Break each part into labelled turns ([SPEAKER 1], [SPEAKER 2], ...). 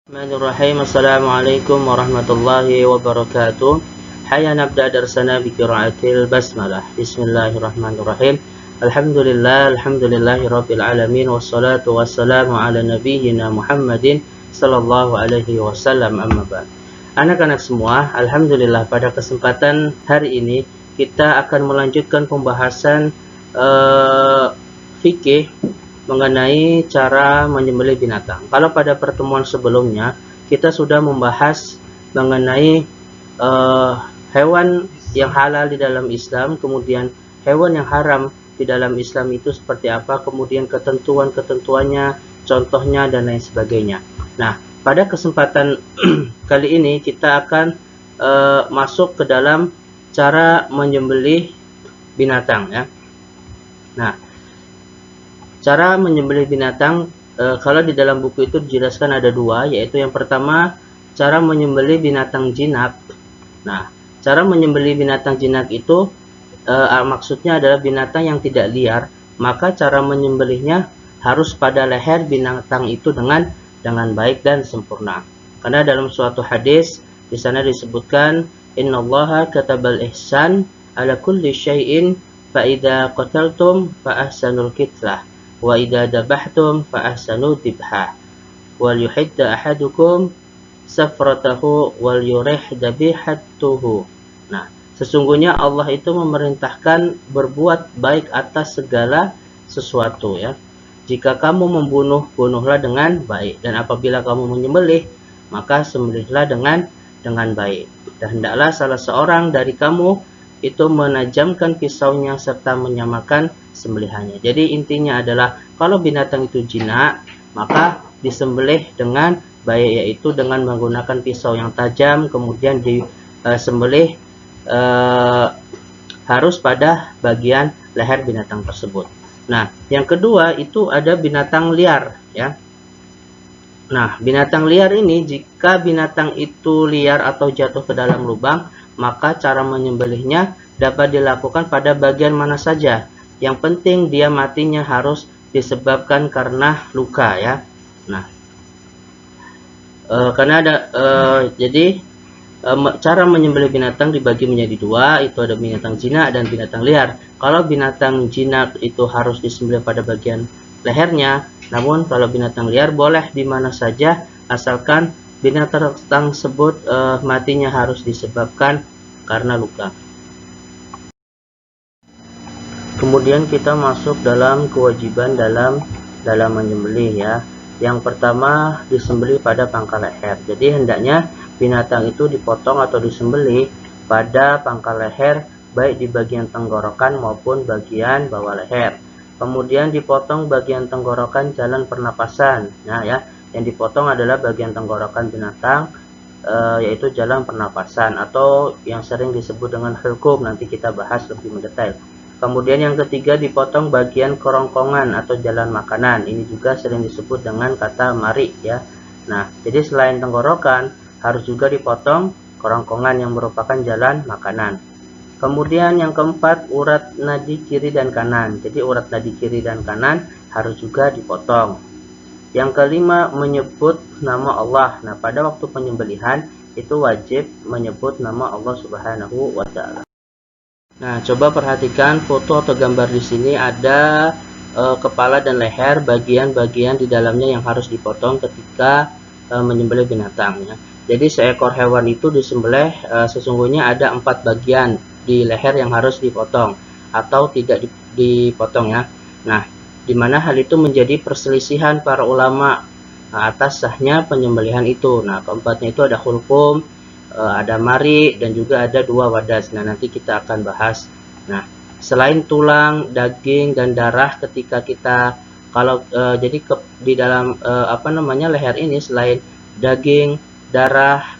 [SPEAKER 1] Bismillahirrahmanirrahim. Assalamualaikum warahmatullahi wabarakatuh. Hayya nabda darsana bi qiraatil basmalah. Bismillahirrahmanirrahim. Alhamdulillahi rabbil alamin wassalatu wassalamu ala nabiyyina Muhammadin sallallahu alaihi wasallam, amma ba'd. Anak-anak semua, alhamdulillah pada kesempatan hari ini kita akan melanjutkan pembahasan fikih mengenai cara menyembelih binatang. Kalau pada pertemuan sebelumnya kita sudah membahas mengenai hewan yang halal di dalam Islam, kemudian hewan yang haram di dalam Islam itu seperti apa, kemudian ketentuan-ketentuannya, contohnya dan lain sebagainya. Nah, pada kesempatan kali ini kita akan masuk ke dalam cara menyembelih binatang ya. Nah, cara menyembelih binatang kalau di dalam buku itu dijelaskan ada dua, yaitu yang pertama cara menyembelih binatang jinak. Nah, cara menyembelih binatang jinak itu maksudnya adalah binatang yang tidak liar, maka cara menyembelihnya harus pada leher binatang itu dengan baik dan sempurna. Karena dalam suatu hadis di sana disebutkan innallaha katabal ihsan ala kulli syai'in fa idza qataltum fa ahsanul qitlah wa idza dabahtum fa ahsanu dibha wal yuhidda ahadukum safratahu wal yurih dabihatuhu. Nah, sesungguhnya Allah itu memerintahkan berbuat baik atas segala sesuatu ya. Jika kamu membunuh, bunuhlah dengan baik, dan apabila kamu menyembelih, maka sembelihlah dengan baik. Dan hendaklah salah seorang dari kamu itu menajamkan pisaunya serta menyamakan sembelihannya. Jadi intinya adalah kalau binatang itu jinak, maka disembelih dengan baik, yaitu dengan menggunakan pisau yang tajam, kemudian disembelih harus pada bagian leher binatang tersebut. Nah, yang kedua itu ada binatang liar ya. Nah, binatang liar ini jika binatang itu liar atau jatuh ke dalam lubang, maka cara menyembelihnya dapat dilakukan pada bagian mana saja. Yang penting dia matinya harus disebabkan karena luka ya. Nah, karena ada jadi cara menyembelih binatang dibagi menjadi dua, itu ada binatang jinak dan binatang liar. Kalau binatang jinak itu harus disembelih pada bagian lehernya, namun kalau binatang liar boleh di mana saja asalkan binatang tersebut matinya harus disebabkan karena luka. Kemudian kita masuk dalam kewajiban dalam menyembelih ya. Yang pertama disembelih pada pangkal leher. Jadi hendaknya binatang itu dipotong atau disembelih pada pangkal leher, baik di bagian tenggorokan maupun bagian bawah leher. Kemudian dipotong bagian tenggorokan jalan pernapasan. Nah ya, yang dipotong adalah bagian tenggorokan binatang, yaitu jalan pernapasan atau yang sering disebut dengan hulqum. Nanti kita bahas lebih mendetail. Kemudian yang ketiga dipotong bagian kerongkongan atau jalan makanan. Ini juga sering disebut dengan kata mari ya. Nah, jadi selain tenggorokan harus juga dipotong kerongkongan yang merupakan jalan makanan. Kemudian yang keempat urat nadi kiri dan kanan. Jadi urat nadi kiri dan kanan harus juga dipotong. Yang kelima menyebut nama Allah. Nah, pada waktu penyembelihan itu wajib menyebut nama Allah Subhanahu wa ta'ala. Nah, coba perhatikan foto atau gambar di sini ada kepala dan leher, bagian-bagian di dalamnya yang harus dipotong ketika menyembelih binatang ya. Jadi seekor hewan itu disembelih sesungguhnya ada 4 bagian di leher yang harus dipotong atau tidak dipotong ya. Nah, di mana hal itu menjadi perselisihan para ulama atas sahnya penyembelihan itu. Nah, keempatnya itu ada hulqum, ada mari, dan juga ada 2 wadas. Nah, nanti kita akan bahas. Nah, selain tulang, daging, dan darah, ketika kita jadi di dalam leher ini selain daging, darah,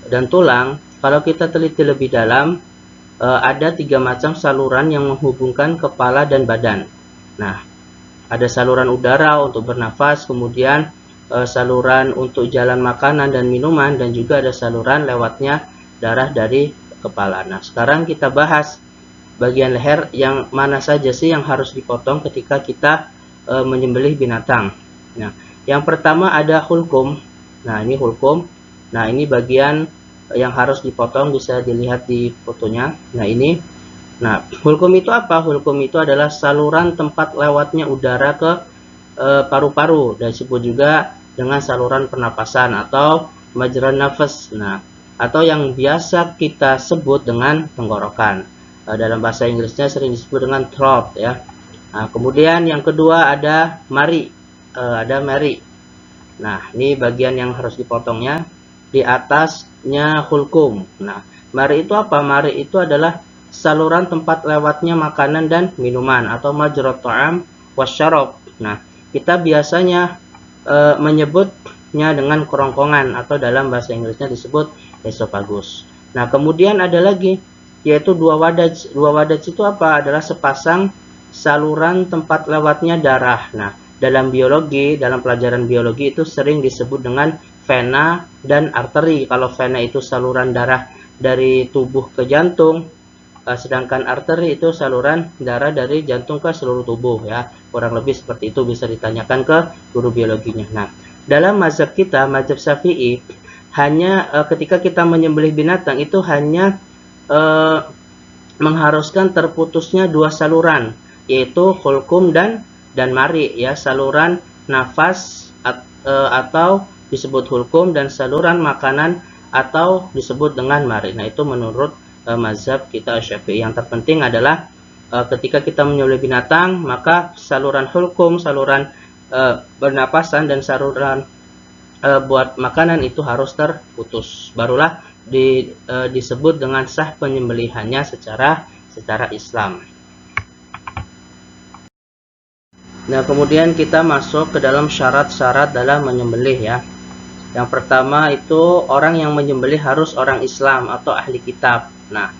[SPEAKER 1] dan tulang, kalau kita teliti lebih dalam, ada 3 macam saluran yang menghubungkan kepala dan badan. Nah, ada saluran udara untuk bernafas, kemudian saluran untuk jalan makanan dan minuman, dan juga ada saluran lewatnya darah dari kepala. Nah, sekarang kita bahas bagian leher yang mana saja sih yang harus dipotong ketika kita menyembelih binatang. Nah, yang pertama ada hulqum. Nah, ini hulkum. Nah, ini bagian yang harus dipotong, bisa dilihat di fotonya. Nah, ini. Nah, hulkum itu apa? Hulkum itu adalah saluran tempat lewatnya udara ke paru-paru, dan disebut juga dengan saluran pernapasan atau majran nafas. Nah, atau yang biasa kita sebut dengan tenggorokan. Dalam bahasa Inggrisnya sering disebut dengan throat ya. Nah, kemudian yang kedua ada mari. Ada mari. Nah, ini bagian yang harus dipotongnya. Di atasnya hulkum. Nah, mari itu apa? Mari itu adalah saluran tempat lewatnya makanan dan minuman atau majrut ta'am wasyarab. Nah, kita biasanya menyebutnya dengan kerongkongan atau dalam bahasa Inggrisnya disebut esophagus. Nah, kemudian ada lagi yaitu dua wadaj. Dua wadaj itu apa? Adalah sepasang saluran tempat lewatnya darah. Nah, dalam biologi, dalam pelajaran biologi itu sering disebut dengan vena dan arteri. Kalau vena itu saluran darah dari tubuh ke jantung, sedangkan arteri itu saluran darah dari jantung ke seluruh tubuh ya. Kurang lebih seperti itu, bisa ditanyakan ke guru biologinya. Nah, dalam mazhab kita, mazhab Syafi'i, hanya ketika kita menyembelih binatang itu hanya mengharuskan terputusnya dua saluran, yaitu hulkum dan mari ya, saluran nafas atau disebut hulkum, dan saluran makanan atau disebut dengan mari. Nah, itu menurut mazhab kita Syafi'i. Yang terpenting adalah ketika kita menyembelih binatang, maka saluran hulkum, saluran bernapasan, dan saluran buat makanan itu harus terputus. Barulah disebut dengan sah penyembelihannya secara Islam. Nah, kemudian kita masuk ke dalam syarat-syarat dalam menyembelih ya. Yang pertama itu orang yang menyembelih harus orang Islam atau ahli kitab. Nah,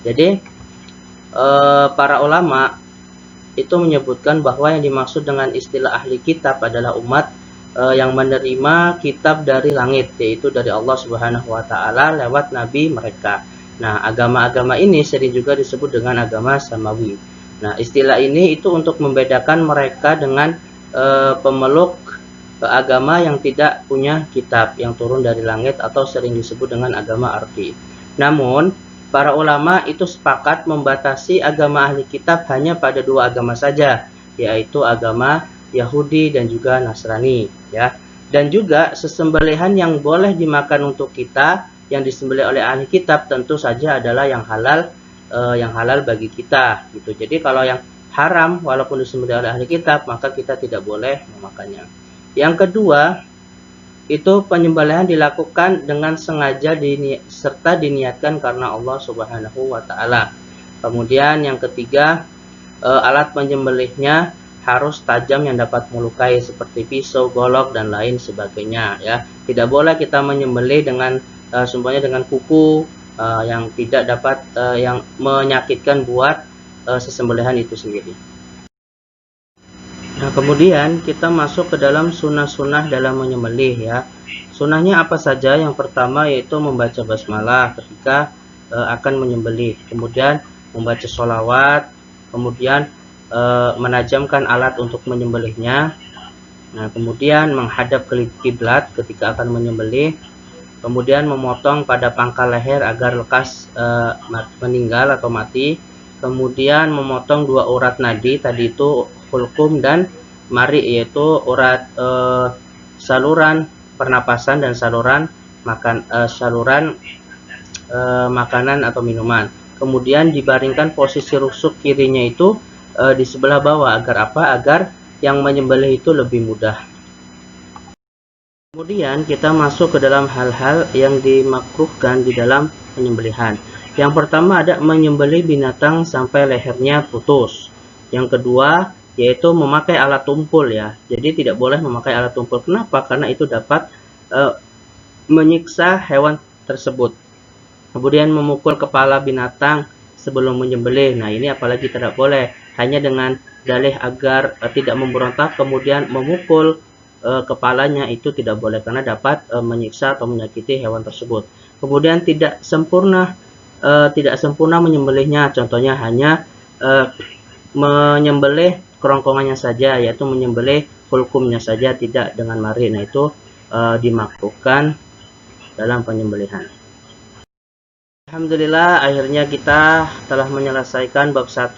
[SPEAKER 1] jadi para ulama itu menyebutkan bahwa yang dimaksud dengan istilah ahli kitab adalah umat yang menerima kitab dari langit, yaitu dari Allah Subhanahu wa taala lewat nabi mereka. Nah, agama-agama ini sering juga disebut dengan agama samawi. Nah, istilah ini itu untuk membedakan mereka dengan pemeluk agama yang tidak punya kitab yang turun dari langit atau sering disebut dengan agama arti. Namun, para ulama itu sepakat membatasi agama ahli kitab hanya pada dua agama saja, yaitu agama Yahudi dan juga Nasrani ya. Dan juga sesembelihan yang boleh dimakan untuk kita yang disembelih oleh ahli kitab tentu saja adalah yang halal bagi kita gitu. Jadi kalau yang haram walaupun disembelih oleh ahli kitab, maka kita tidak boleh memakannya. Yang kedua, itu penyembelihan dilakukan dengan sengaja serta diniatkan karena Allah Subhanahu wa taala. Kemudian yang ketiga, alat penyembelihnya harus tajam yang dapat melukai seperti pisau, golok dan lain sebagainya ya. Tidak boleh kita menyembelih dengan sumbernya dengan kuku yang tidak dapat yang menyakitkan buat sesembelihan itu sendiri. Nah, kemudian kita masuk ke dalam sunnah-sunnah dalam menyembelih ya. Sunnahnya apa saja? Yang pertama yaitu membaca basmalah ketika akan menyembelih. Kemudian membaca sholawat. Kemudian menajamkan alat untuk menyembelihnya. Nah, kemudian menghadap ke kiblat ketika akan menyembelih. Kemudian memotong pada pangkal leher agar lekas meninggal atau mati. Kemudian memotong dua urat nadi, tadi itu hulkum dan mari, yaitu urat saluran pernapasan dan saluran makanan atau minuman. Kemudian dibaringkan posisi rusuk kirinya itu di sebelah bawah agar apa? Agar yang menyembelih itu lebih mudah. Kemudian kita masuk ke dalam hal-hal yang dimakruhkan di dalam penyembelihan. Yang pertama ada menyembelih binatang sampai lehernya putus. Yang kedua yaitu memakai alat tumpul ya. Jadi tidak boleh memakai alat tumpul. Kenapa? Karena itu dapat menyiksa hewan tersebut. Kemudian memukul kepala binatang sebelum menyembelih. Nah, ini apalagi tidak boleh. Hanya dengan dalih agar tidak memberontak, kemudian memukul kepalanya itu tidak boleh karena dapat menyiksa atau menyakiti hewan tersebut. Kemudian tidak sempurna menyembelihnya, contohnya hanya menyembelih kerongkongannya saja, yaitu menyembelih hulkumnya saja, tidak dengan mari. Nah, itu dimakruhkan dalam penyembelihan. Alhamdulillah, akhirnya kita telah menyelesaikan bab 1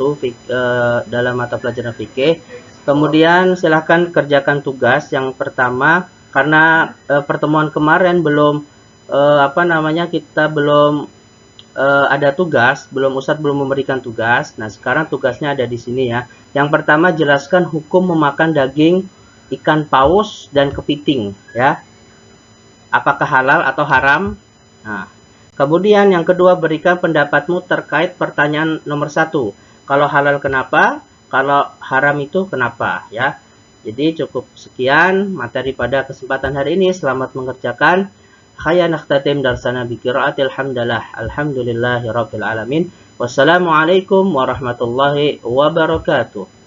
[SPEAKER 1] dalam mata pelajaran fikih. Kemudian silahkan kerjakan tugas yang pertama, karena pertemuan kemarin belum kita belum ada tugas, Ustadz belum memberikan tugas. Nah, sekarang tugasnya ada di sini ya. Yang pertama, jelaskan hukum memakan daging ikan paus dan kepiting ya. Apakah halal atau haram? Nah, kemudian yang kedua, berikan pendapatmu terkait pertanyaan nomor 1. Kalau halal kenapa? Kalau haram itu kenapa ya? Jadi cukup sekian materi pada kesempatan hari ini. Selamat mengerjakan. Khaya nakhtatim darsana bi qiraatil hamdalah. Alhamdulillahirabbil alamin. Wassalamualaikum warahmatullahi wabarakatuh.